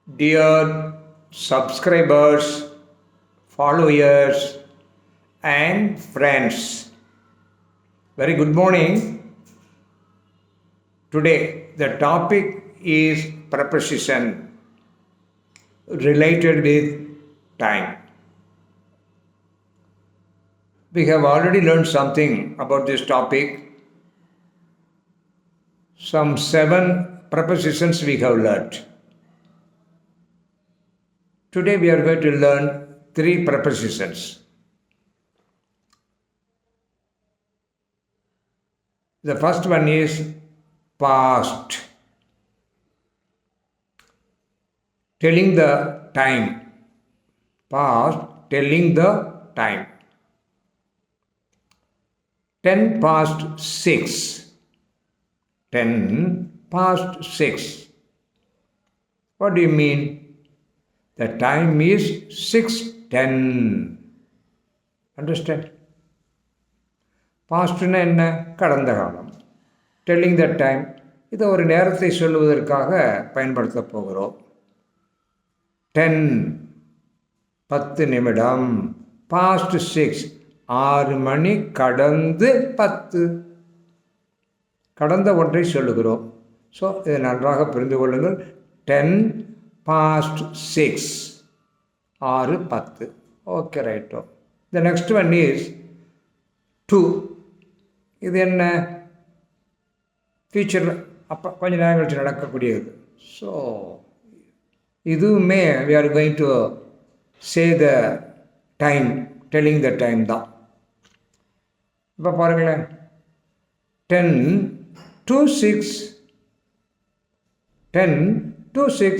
Dear subscribers, followers, and friends, very good morning. Today, the topic is preposition related with time. We have already learned something about this topic. Some 7 prepositions we have learned. Today we are going to learn 3 prepositions. The first one is past, telling the time. Past, telling the time. 10 past 6. 10 past 6. What do you mean? The time is 6:10. Understand? பாஸ்ட்னா என்ன? கடந்த காலம். Telling the time, இதை ஒரு நேரத்தை சொல்லுவதற்காக பயன்படுத்த போகிறோம். 10 10 நிமிடம், past 6 6 மணி கடந்து 10. கடந்த ஒன்றை சொல்லுகிறோம். ஸோ இதை நன்றாக புரிந்து கொள்ளுங்கள். 10 past 6 6 10. Okay, righto. The next one is 2. இது என்ன? ஃபியூச்சர், அப்போ கொஞ்ச நேரம் கழிச்சு நடக்கக்கூடியது. ஸோ இதுவுமே we are going to say the time, telling the time தான். இப்போ பாருங்களேன், 10 to 6 10 to 6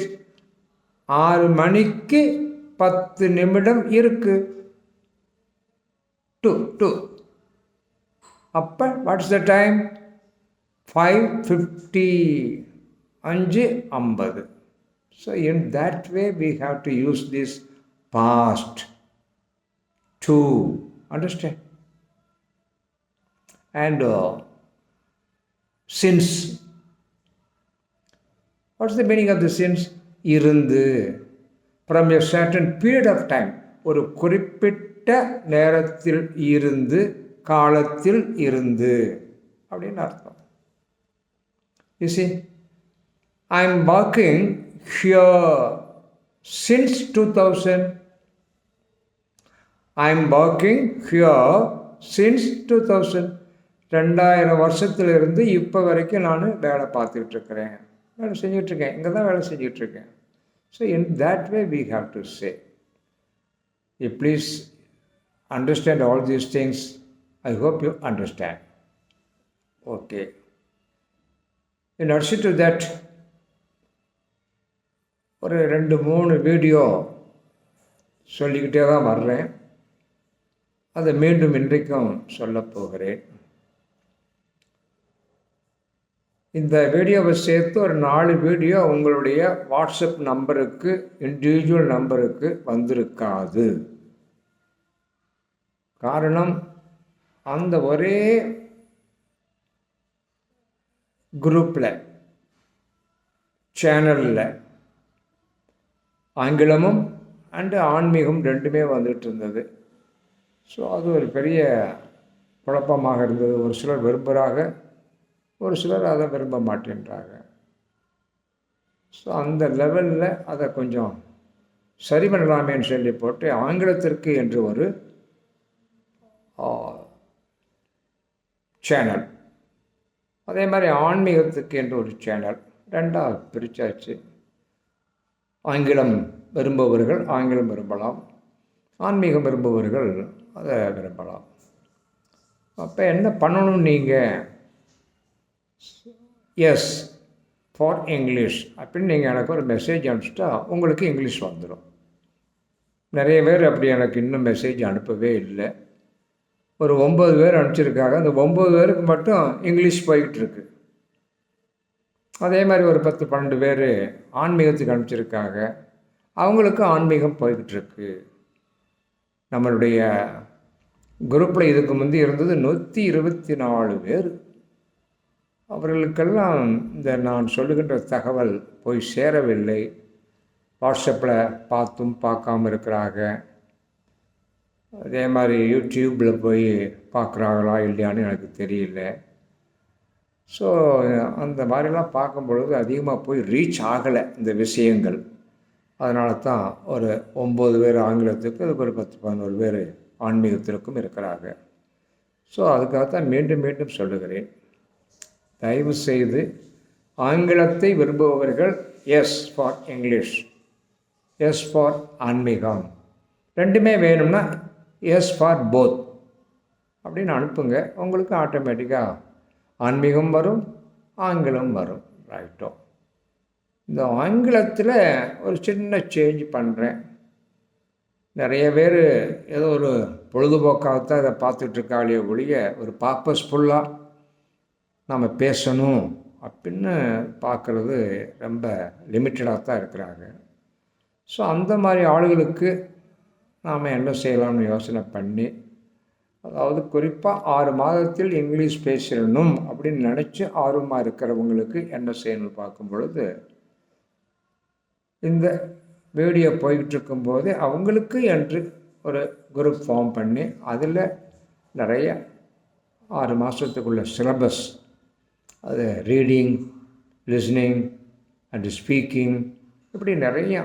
6 மணிக்கு 10 நிமிடம் இருக்கு. 2 அப்போ what's the time? 5:50 5:50. So in that way we have to use this past to understand. And since, what's the meaning of the since? இருந்து, from a certain period of time, ஒரு குறிப்பிட்ட நேரத்தில் இருந்து, காலத்தில் இருந்து அப்படின்னு அர்த்தம். You see, I am working here since 2000. I am working here since 2000. 2000 வருஷத்துலேருந்து இப்போ வரைக்கும் நான் வேலை பார்த்துக்கிட்டு இருக்கிறேன், வேலை செஞ்சிட்ருக்கேன், இங்கே தான் வேலை செஞ்சிட்ருக்கேன். So in that way we have to say. You please understand all these things. I hope you understand. Okay. In addition to that, ஒரு 2-3 வீடியோ சொல்லிக்கிட்டே தான் வர்றேன். அதை மீண்டும் இன்றைக்கும் சொல்லப் போகிறேன். இந்த வீடியோவை சேர்த்து ஒரு 4 வீடியோ உங்களுடைய வாட்ஸ்அப் நம்பருக்கு, இண்டிவிஜுவல் நம்பருக்கு வந்திருக்காது. காரணம், அந்த ஒரே குரூப்பில், சேனலில் ஆங்கிலமும் அண்டு ஆன்மீகம் ரெண்டுமே வந்துட்டு இருந்தது. ஸோ அது ஒரு பெரிய குழப்பமாக இருந்தது. ஒரு சிலர் விரும்புகிறாங்க, ஒரு சிலர் அதை விரும்ப மாட்டேன்றாங்க. ஸோ அந்த லெவலில் அதை கொஞ்சம் சரி பண்ணலாமேன்னு சொல்லி போட்டு ஆங்கிலத்திற்கு என்று ஒரு சேனல், அதே மாதிரி ஆன்மீகத்துக்கு என்று ஒரு சேனல், 2ஆக பிரித்தாச்சு. ஆங்கிலம் விரும்புபவர்கள் ஆங்கிலம் விரும்பலாம், ஆன்மீகம் விரும்புபவர்கள் அதை விரும்பலாம். அப்போ என்ன பண்ணணும்? நீங்கள் எஸ் ஃபார் இங்கிலீஷ் அப்படின்னு நீங்கள் எனக்கு ஒரு மெசேஜ் அனுப்பிச்சிட்டா உங்களுக்கு இங்கிலீஷ் வந்துடும். நிறைய பேர் அப்படி எனக்கு இன்னும் மெசேஜ் அனுப்பவே இல்லை. ஒரு 9 பேர் அனுப்பிச்சிருக்காங்க. அந்த 9 பேருக்கு மட்டும் இங்கிலீஷ் போய்கிட்டு இருக்கு. அதே மாதிரி ஒரு 10-12 பேர் ஆன்மீகத்துக்கு அனுப்பிச்சிருக்காங்க, அவங்களுக்கு ஆன்மீகம் போய்கிட்டு இருக்கு. நம்மளுடைய குரூப்பில் இதுக்கு முந்தி இருந்தது 124 பேர். அவர்களுக்கெல்லாம் இந்த நான் சொல்லுகின்ற தகவல் போய் சேரவில்லை. வாட்ஸ்அப்பில் பார்த்தும் பார்க்காம இருக்கிறாங்க. அதே மாதிரி யூடியூப்பில் போய் பார்க்குறாங்களா இல்லையான்னு எனக்கு தெரியல. ஸோ அந்த மாதிரிலாம் பார்க்கும் பொழுது அதிகமாக போய் ரீச் ஆகலை இந்த விஷயங்கள். அதனால தான் ஒரு 9 பேர் ஆங்கிலத்துக்கு, அதுக்கு ஒரு 10-11 பேர் ஆன்மீகத்திற்கும் இருக்கிறாங்க. ஸோ அதுக்காகத்தான் மீண்டும் மீண்டும் சொல்லுகிறேன், தயவு செய்து ஆங்கிலத்தை விரும்புபவர்கள் S for English, S for ஆன்மீகம், ரெண்டுமே வேணும்னா எஸ் ஃபார் போத் அப்படின்னு அனுப்புங்க. உங்களுக்கு ஆட்டோமேட்டிக்காக ஆன்மீகம் வரும், ஆங்கிலம் வரும். ரைட்டோ. இந்த ஆங்கிலத்தில் ஒரு சின்ன சேஞ்ச் பண்ணுறேன். நிறைய பேர் ஏதோ ஒரு பொழுதுபோக்காகத்தான் இதை பார்த்துட்ருக்காளே ஒழிய ஒரு பர்பஸ்ஃபுல்லாக நம்ம பேசணும் அப்படின்னு பார்க்குறது ரொம்ப லிமிட்டடாக தான் இருக்கிறாங்க. ஸோ அந்த மாதிரி ஆளுகளுக்கு நாம் என்ன செய்யலாம்னு யோசனை பண்ணி, அதாவது குறிப்பாக 6 மாதத்தில் இங்கிலீஷ் பேசணும் அப்படின்னு நினச்சி ஆர்வமாக இருக்கிறவங்களுக்கு என்ன செய்யணும்னு பார்க்கும் பொழுது, இந்த வீடியோ போய்கிட்டு இருக்கும்போது அவங்களுக்கு என்று ஒரு குரூப் ஃபார்ம் பண்ணி அதில் நிறைய 6 மாதத்துக்குள்ள சிலபஸ், அது ரீடிங், லிஸ்னிங் அண்டு ஸ்பீக்கிங், இப்படி நிறையா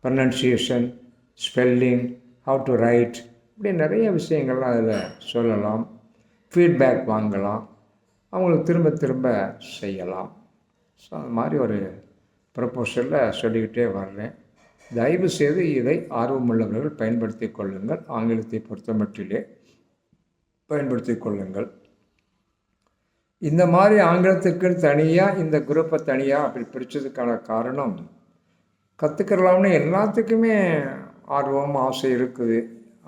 pronunciation, spelling, how to right, இப்படி நிறைய விஷயங்கள்லாம் அதில் சொல்லலாம். ஃபீட்பேக் வாங்கலாம், அவங்களுக்கு திரும்ப திரும்ப செய்யலாம். ஸோ அது மாதிரி ஒரு ப்ரப்போசலில் சொல்லிக்கிட்டே வர்றேன். தயவு செய்து இதை ஆர்வமுள்ளவர்கள் பயன்படுத்தி கொள்ளுங்கள். ஆங்கிலத்தை பொறுத்த மட்டிலே பயன்படுத்தி கொள்ளுங்கள். இந்த மாதிரி ஆங்கிலத்துக்கு தனியாக இந்த குரூப்பை தனியாக அப்படி பிரித்ததுக்கான காரணம், கற்றுக்கலாம்னு எல்லாத்துக்குமே ஆர்வம் ஆசை இருக்குது.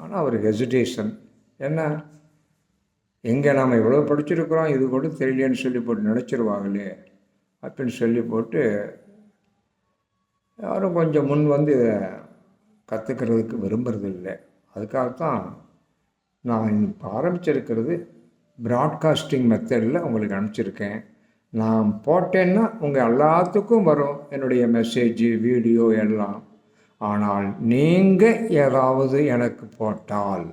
ஆனால் ஒரு ஹெசிடேஷன், என்ன எங்கே நாம் இவ்வளோ படிச்சிருக்கிறோம், இது கூட தெரியலேன்னு சொல்லி போட்டு நினச்சிருவாங்களே அப்படின்னு சொல்லி போட்டு யாரும் கொஞ்சம் முன் வந்து இதை கற்றுக்கிறதுக்கு விரும்புறது இல்லை. அதுக்காகத்தான் நான் இப்போ ஆரம்பிச்சிருக்கிறது ப்ராட்காஸ்டிங் மெத்தடில் உங்களுக்கு அனுப்பிச்சிருக்கேன். நான் போட்டேன்னா உங்கள் எல்லாத்துக்கும் வரும் என்னுடைய மெசேஜு, வீடியோ எல்லாம். ஆனால் நீங்கள் ஏதாவது எனக்கு போட்டால்,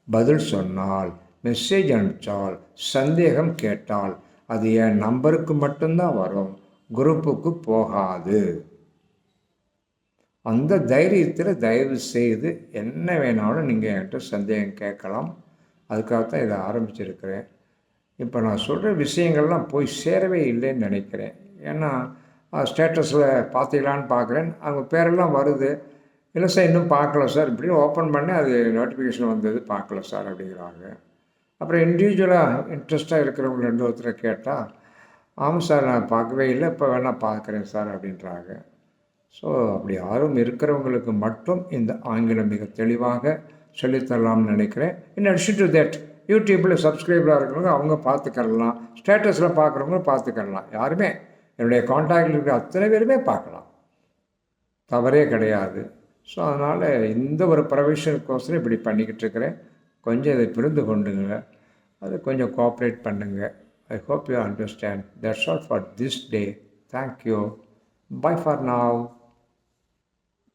பதில் சொன்னால், மெசேஜ் அனுப்பிச்சால், சந்தேகம் கேட்டால் அது என் நம்பருக்கு மட்டும்தான் வரும், குரூப்புக்கு போகாது. அந்த தைரியத்தில் தயவு செய்து என்ன வேணாலும் நீங்கள் என்கிட்ட சந்தேகம் கேட்கலாம். அதுக்காகத்தான் இதை ஆரம்பிச்சிருக்கிறேன். இப்போ நான் சொல்கிற விஷயங்கள்லாம் போய் சேரவே இல்லைன்னு நினைக்கிறேன். ஏன்னா ஸ்டேட்டஸில் பார்த்தீங்களான்னு பார்க்குறேன், அவங்க பேரெல்லாம் வருது. இல்லை சார் இன்னும் பார்க்கல சார், இப்படின்னு ஓப்பன் பண்ணி அது நோட்டிஃபிகேஷன் வந்தது, பார்க்கல சார் அப்படிங்கிறாங்க. அப்புறம் இண்டிவிஜுவலாக இன்ட்ரெஸ்ட்டாக இருக்கிறவங்க 2 ஒருத்தரை கேட்டால், ஆமாம் சார் நான் பார்க்கவே இல்லை, இப்போ வேணால் பார்க்குறேன் சார் அப்படின்றாங்க. ஸோ அப்படி ஆர்வம் இருக்கிறவங்களுக்கு மட்டும் இந்த ஆங்கிலம் மிக தெளிவாக சொல்லித்தரலாம்னு நினைக்கிறேன். இன் அடிஷன் டு தட், யூடியூப்பில் சப்ஸ்கிரைபராக இருக்கிறவங்க அவங்க பார்த்துக்கலாம், ஸ்டேட்டஸில் பார்க்குறவங்க பார்த்துக்கலாம். யாருமே என்னுடைய காண்டாக்டில் இருக்கிற அத்தனை பேருமே பார்க்கலாம், தவறே கிடையாது. ஸோ அதனால் இந்த ஒரு ப்ரொஃபஷனுக்கோசரம் இப்படி பண்ணிக்கிட்டு இருக்கிறேன். கொஞ்சம் இதை புரிந்து கொண்டுங்க, அதை கொஞ்சம் கோஆப்ரேட் பண்ணுங்கள். I hope you understand. That's all for this day. Thank you. Bye for now.